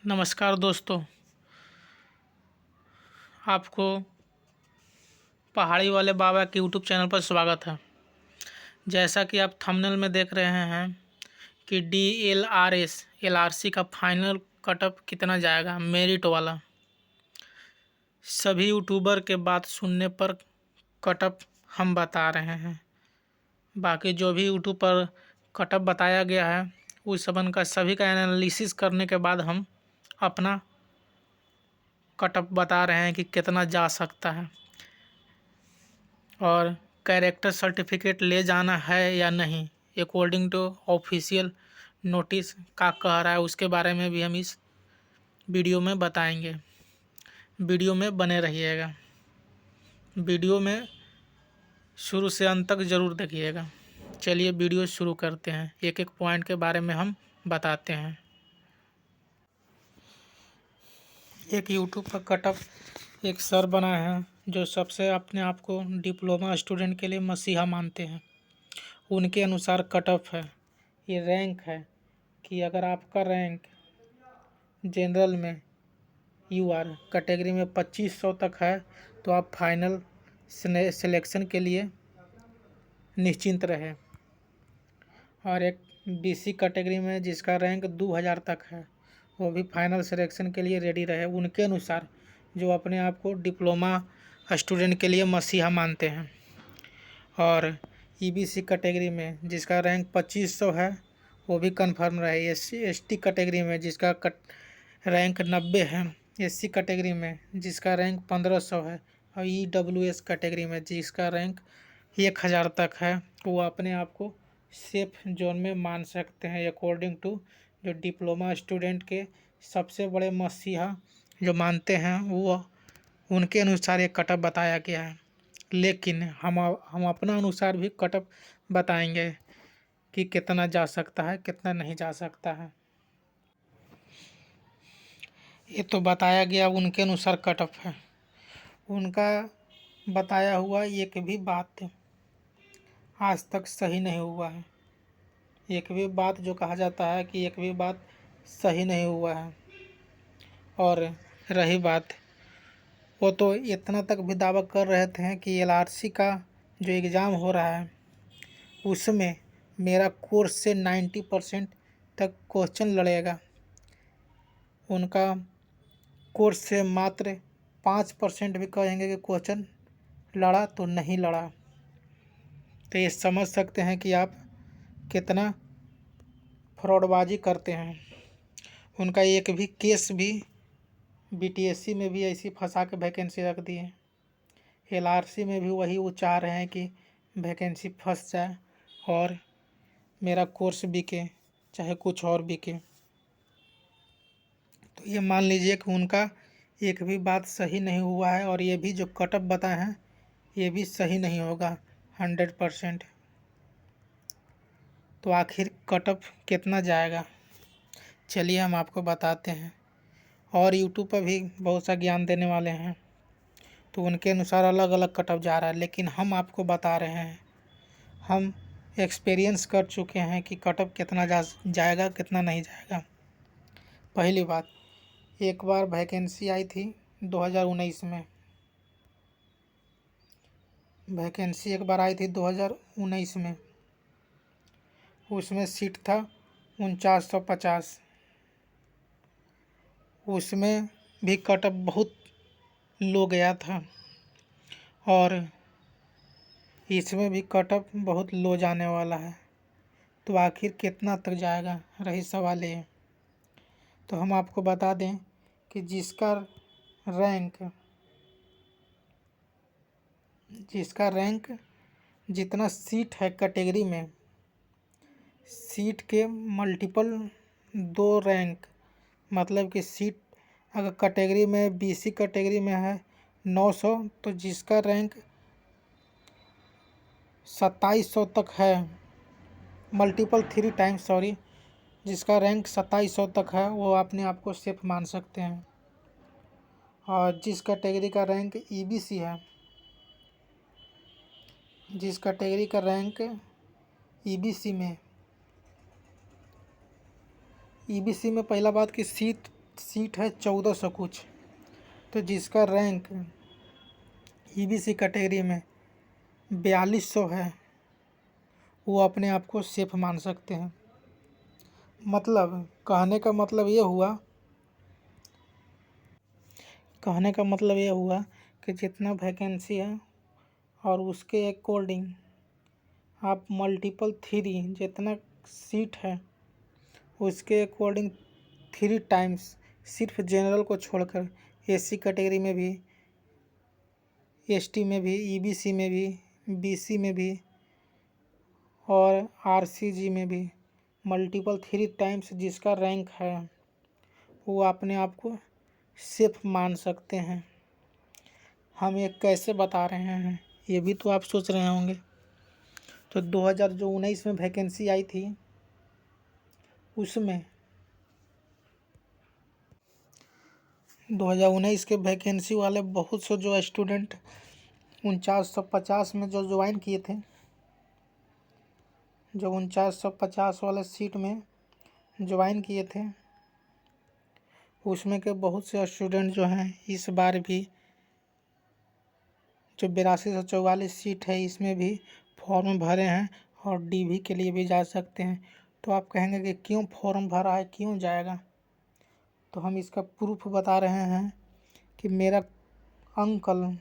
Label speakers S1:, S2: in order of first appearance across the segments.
S1: नमस्कार दोस्तों, आपको पहाड़ी वाले बाबा के यूट्यूब चैनल पर स्वागत है। जैसा कि आप थंबनेल में देख रहे हैं कि DLRS LRC का फाइनल कटअप कितना जाएगा मेरिट वाला। सभी यूट्यूबर के बात सुनने पर कटअप हम बता रहे हैं। बाकी जो भी यूट्यूब पर कटअप बताया गया है उस सबन का सभी का एनालिसिस करने के बाद हम अपना कटअप बता रहे हैं कि कितना जा सकता है और कैरेक्टर सर्टिफिकेट ले जाना है या नहीं अकॉर्डिंग टू ऑफिशियल नोटिस का कह रहा है। उसके बारे में भी हम इस वीडियो में बताएंगे। वीडियो में बने रहिएगा। वीडियो में शुरू से अंत तक ज़रूर देखिएगा। चलिए वीडियो शुरू करते हैं। एक एक पॉइंट के बारे में हम बताते हैं। एक यूट्यूब पर कटअप एक सर बना है जो सबसे अपने आप को डिप्लोमा स्टूडेंट के लिए मसीहा मानते हैं। उनके अनुसार कटअप है, ये रैंक है कि अगर आपका रैंक जनरल में UR कैटेगरी में 2500 तक है तो आप फाइनल सिलेक्शन के लिए निश्चिंत रहे। और एक BC कैटेगरी में जिसका रैंक 2000 तक है वो भी फाइनल सिलेक्शन के लिए रेडी रहे। उनके अनुसार जो अपने आप को डिप्लोमा स्टूडेंट के लिए मसीहा मानते हैं। और EBC कैटेगरी में जिसका रैंक 2500 है वो भी कंफर्म रहे। SC/ST कैटेगरी में जिसका रैंक 90 है, SC कैटेगरी में जिसका रैंक 1500 है और EWS कैटेगरी में जिसका रैंक 1000 तक है वो अपने आप को सेफ जोन में मान सकते हैं अकॉर्डिंग टू जो डिप्लोमा स्टूडेंट के सबसे बड़े मसीहा जो मानते हैं वो उनके अनुसार ये कटअप बताया गया है। लेकिन हम अपना अनुसार भी कटअप बताएंगे कि कितना जा सकता है कितना नहीं जा सकता है। ये तो बताया गया उनके अनुसार कटअप है। उनका बताया हुआ एक भी बात आज तक सही नहीं हुआ है। एक भी बात जो कहा जाता है कि एक भी बात सही नहीं हुआ है। और रही बात, वो तो इतना तक भी दावा कर रहे थे कि LRC का जो एग्ज़ाम हो रहा है उसमें मेरा कोर्स से 90% तक क्वेश्चन लड़ेगा। उनका कोर्स से मात्र 5% भी कहेंगे कि क्वेश्चन लड़ा तो नहीं लड़ा। तो ये समझ सकते हैं कि आप कितना फ्रॉडबाजी करते हैं। उनका एक भी केस भी BTSC में भी ऐसी फंसा के वैकेंसी रख दी है। LRC में भी वही वो चाह रहे हैं कि वैकेंसी फंस जाए और मेरा कोर्स बिके चाहे कुछ और बिके। तो ये मान लीजिए कि उनका एक भी बात सही नहीं हुआ है और ये भी जो कटअप बताए हैं ये भी सही नहीं होगा 100%। तो आखिर कटअप कितना जाएगा चलिए हम आपको बताते हैं। और यूट्यूब पर भी बहुत सा ज्ञान देने वाले हैं तो उनके अनुसार अलग अलग कटअप जा रहा है। लेकिन हम आपको बता रहे हैं, हम एक्सपीरियंस कर चुके हैं कि कटअप कितना जाएगा कितना नहीं जाएगा। पहली बात, एक बार वैकेंसी आई थी 2019 में। वैकेंसी एक बार आई थी 2019 में, उसमें सीट था 4950। उसमें भी कटअप बहुत लो गया था और इसमें भी कटअप बहुत लो जाने वाला है। तो आखिर कितना तक जाएगा रही सवाल ये। तो हम आपको बता दें कि जिसका रैंक जितना सीट है कैटेगरी में, सीट के मल्टीपल 2 रैंक, मतलब कि सीट अगर कैटेगरी में BC कैटेगरी में है 900 तो जिसका रैंक 2700 तक है, मल्टीपल 3 टाइम्स जिसका रैंक 2700 तक है वो अपने आप को सेफ मान सकते हैं। और जिस कैटेगरी का रैंक EBC है, जिस कैटेगरी का रैंक EBC में पहला बात कि सीट सीट है 1400 कुछ। तो जिसका रैंक ईबीसी कैटेगरी में 4200 है वो अपने आप को सेफ मान सकते हैं। मतलब कहने का मतलब ये हुआ कि जितना वैकेंसी है और उसके अकॉर्डिंग आप मल्टीपल 3 जितना सीट है उसके अकॉर्डिंग 3 टाइम्स सिर्फ जनरल को छोड़कर एससी कैटेगरी में भी, एसटी में भी, ईबीसी में भी, बीसी में भी और आरसीजी में भी मल्टीपल 3 टाइम्स जिसका रैंक है वो अपने आप को सेफ मान सकते हैं। हम ये कैसे बता रहे हैं ये भी तो आप सोच रहे होंगे। तो 2019 में वैकेंसी आई थी उसमें 2019 के वैकेंसी वाले बहुत से जो स्टूडेंट 4950 में जो ज्वाइन किए थे, जो 4950 वाले सीट में ज्वाइन किए थे उसमें के बहुत से स्टूडेंट जो हैं इस बार भी जो 8244 सीट है इसमें भी फॉर्म भरे हैं और डीवी के लिए भी जा सकते हैं। तो आप कहेंगे कि क्यों फॉर्म भरा है, क्यों जाएगा? तो हम इसका प्रूफ बता रहे हैं कि मेरा अंकल,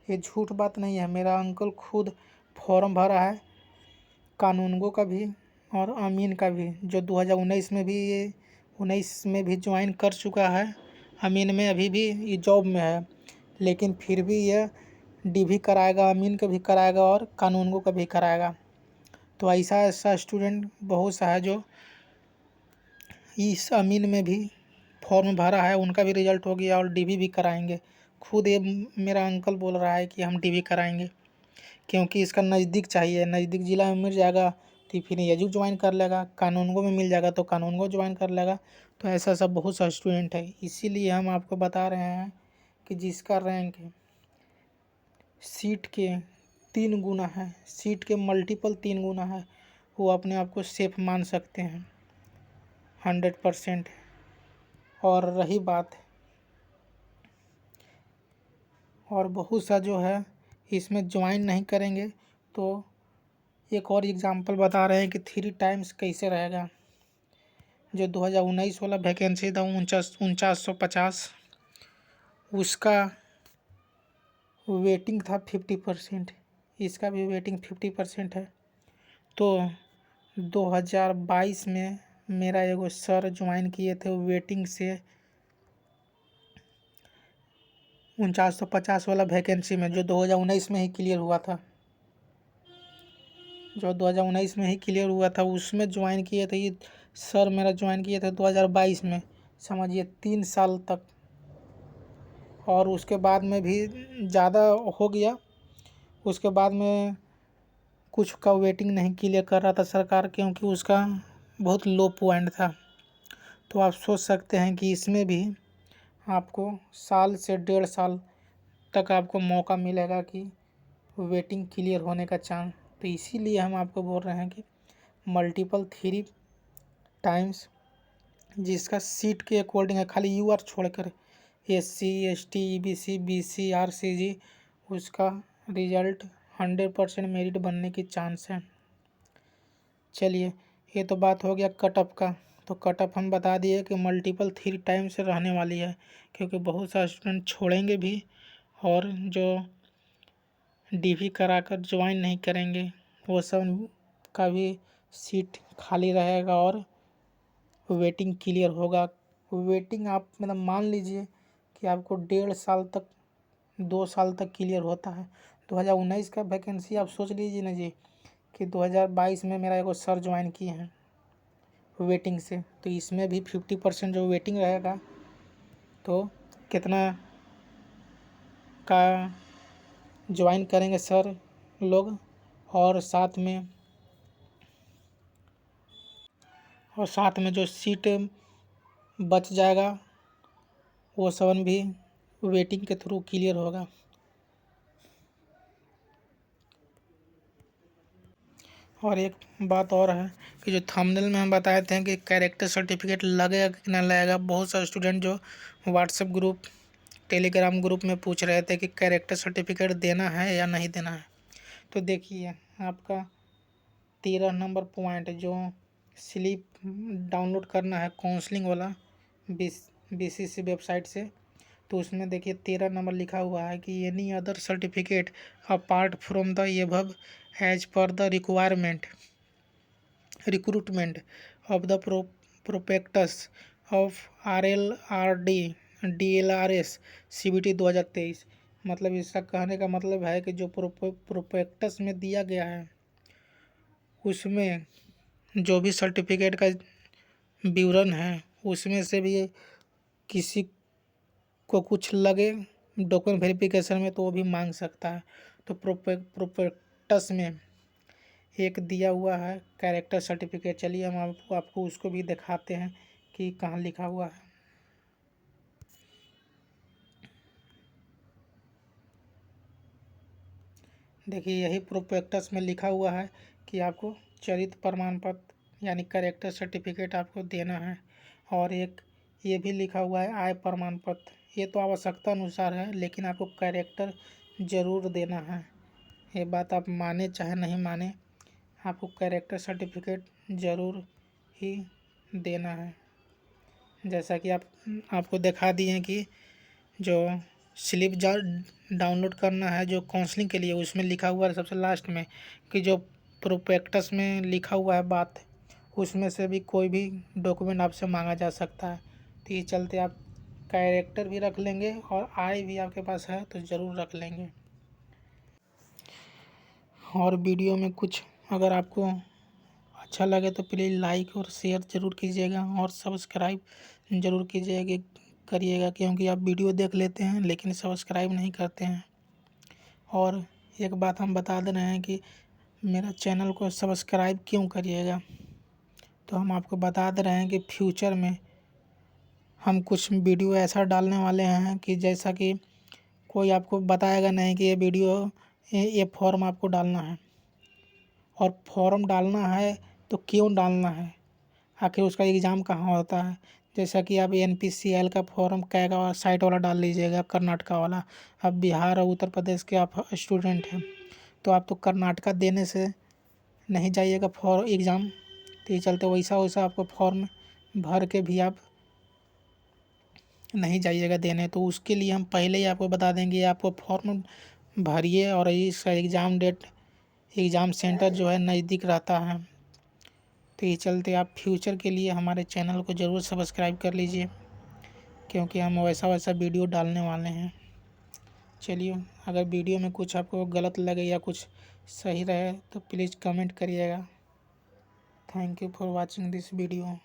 S1: ये झूठ बात नहीं है, मेरा अंकल खुद फॉर्म भरा है कानूनगो का भी और अमीन का भी, जो 2019 में भी, ये 19 में भी ज्वाइन कर चुका है। अमीन में अभी भी ये जॉब में है लेकिन फिर भी यह डीवी कराएगा, अमीन का भी कराएगा और कानूनगो का भी कराएगा। तो ऐसा स्टूडेंट बहुत सा है जो इस अमीन में भी फॉर्म भरा है, उनका भी रिजल्ट हो गया और डीवी भी कराएंगे। खुद ये मेरा अंकल बोल रहा है कि हम डीवी कराएंगे क्योंकि इसका नज़दीक चाहिए, नज़दीक ज़िला में मिल जाएगा तो फिर एजू ज्वाइन कर लेगा, कानूनगो में मिल जाएगा तो कानूनगो ज्वाइन कर लेगा। तो ऐसा सब बहुत सा स्टूडेंट है, इसीलिए हम आपको बता रहे हैं कि जिसका रैंक सीट के 3 गुना है, सीट के मल्टीपल 3 गुना है, वो अपने आप को सेफ मान सकते हैं 100%। और रही बात, और बहुत सा जो है इसमें ज्वाइन नहीं करेंगे तो एक और एग्जांपल बता रहे हैं कि 3 टाइम्स कैसे रहेगा। जो 2019 वाला वैकेंसी था 4950 उसका वेटिंग था 50%, इसका भी वेटिंग 50% है। तो 2022 में मेरा एगो सर ज्वाइन किए थे वेटिंग से 4950 वाला वैकेंसी में, जो 2019 में ही क्लियर हुआ था, जो 2019 में ही क्लियर हुआ था उसमें ज्वाइन किए थे। ये सर मेरा ज्वाइन किए थे 2022 में, समझिए 3 साल तक। और उसके बाद में भी ज़्यादा हो गया, उसके बाद में कुछ का वेटिंग नहीं क्लियर कर रहा था सरकार क्योंकि उसका बहुत लो पॉइंट था। तो आप सोच सकते हैं कि इसमें भी आपको साल से 1.5 साल तक आपको मौका मिलेगा कि वेटिंग क्लियर होने का चांस। तो इसीलिए हम आपको बोल रहे हैं कि मल्टीपल 3 टाइम्स जिसका सीट के अकॉर्डिंग है, खाली यूआर छोड़कर SC, ST, EBC, BC, RCG, उसका रिजल्ट 100% मेरिट बनने की चांस है। चलिए, ये तो बात हो गया कट ऑफ का। तो कट ऑफ हम बता दिए कि मल्टीपल 3 टाइम्स रहने वाली है क्योंकि बहुत सारे स्टूडेंट छोड़ेंगे भी और जो डीवी कराकर ज्वाइन नहीं करेंगे वो सब का भी सीट खाली रहेगा और वेटिंग क्लियर होगा। वेटिंग आप मतलब मान लीजिए कि आपको 1.5 साल तक, 2 साल तक क्लियर होता है। 2019 का वैकेंसी आप सोच लीजिए ना जी कि 2022 में मेरा एगो सर ज्वाइन किए हैं वेटिंग से, तो इसमें भी 50% जो वेटिंग रहेगा तो कितना का ज्वाइन करेंगे सर लोग, और साथ में जो सीट बच जाएगा वो सब भी वेटिंग के थ्रू क्लियर होगा। और एक बात और है कि जो थंबनेल में हम बताए थे कि कैरेक्टर सर्टिफिकेट लगेगा कि ना लगेगा, बहुत सारे स्टूडेंट जो व्हाट्सएप ग्रुप, टेलीग्राम ग्रुप में पूछ रहे थे कि कैरेक्टर सर्टिफिकेट देना है या नहीं देना है। तो देखिए आपका 13 नंबर पॉइंट जो स्लिप डाउनलोड करना है काउंसलिंग वाला BCC वेबसाइट से, तो उसमें देखिए 13 नंबर लिखा हुआ है कि any other certificate apart from the above as per the recruitment of the prospectus of RLRD DLRS CBT 2023। मतलब इसका कहने का मतलब है कि जो प्रोपेक्टस में दिया गया है उसमें जो भी सर्टिफिकेट का विवरण है उसमें से भी किसी को कुछ लगे डॉक्यूमेंट वेरिफिकेशन में तो वो भी मांग सकता है। तो प्रोपेक्टस में एक दिया हुआ है कैरेक्टर सर्टिफिकेट। चलिए हम आपको उसको भी दिखाते हैं कि कहाँ लिखा हुआ है। देखिए यही प्रोपेक्टस में लिखा हुआ है कि आपको चरित्र प्रमाण पत्र यानी कैरेक्टर सर्टिफिकेट आपको देना है। और एक ये भी लिखा हुआ है आय प्रमाण पत्र। ये तो आवश्यकता अनुसार है, लेकिन आपको कैरेक्टर ज़रूर देना है। ये बात आप माने चाहे नहीं माने, आपको कैरेक्टर सर्टिफिकेट ज़रूर ही देना है। जैसा कि आपको दिखा दिए कि जो स्लिप डाउनलोड करना है जो काउंसलिंग के लिए, उसमें लिखा हुआ है सबसे लास्ट में कि जो प्रोपेक्टस में लिखा हुआ है बात, उसमें से भी कोई भी डॉक्यूमेंट आपसे मांगा जा सकता है। तो ये चलते आप कैरेक्टर भी रख लेंगे और आय भी आपके पास है तो ज़रूर रख लेंगे। और वीडियो में कुछ अगर आपको अच्छा लगे तो प्लीज़ लाइक और शेयर ज़रूर कीजिएगा और सब्सक्राइब ज़रूर करिएगा, क्योंकि आप वीडियो देख लेते हैं लेकिन सब्सक्राइब नहीं करते हैं। और एक बात हम बता दे रहे हैं कि मेरा चैनल को सब्सक्राइब क्यों करिएगा, तो हम आपको बता दे रहे हैं कि फ्यूचर में हम कुछ वीडियो ऐसा डालने वाले हैं कि जैसा कि कोई आपको बताएगा नहीं कि ये वीडियो ये फॉर्म आपको डालना है, और फॉर्म डालना है तो क्यों डालना है, आखिर उसका एग्ज़ाम कहाँ होता है। जैसा कि आप NPCL का फॉर्म कैग और साइट वाला डाल लीजिएगा, कर्नाटका वाला। अब बिहार और उत्तर प्रदेश के आप स्टूडेंट हैं तो आप तो कर्नाटका देने से नहीं जाइएगा फॉर एग्ज़ाम। तो ये चलते वैसा वैसा आपको फॉर्म भर के भी आप नहीं जाइएगा देने। तो उसके लिए हम पहले ही आपको बता देंगे, आपको फॉर्म भरिए और इसका एग्ज़ाम सेंटर जो है नज़दीक रहता है। तो ये चलते आप फ्यूचर के लिए हमारे चैनल को ज़रूर सब्सक्राइब कर लीजिए, क्योंकि हम वैसा वैसा वीडियो डालने वाले हैं। चलिए, अगर वीडियो में कुछ आपको गलत लगे या कुछ सही रहे तो प्लीज़ कमेंट करिएगा। Thank you for watching this video.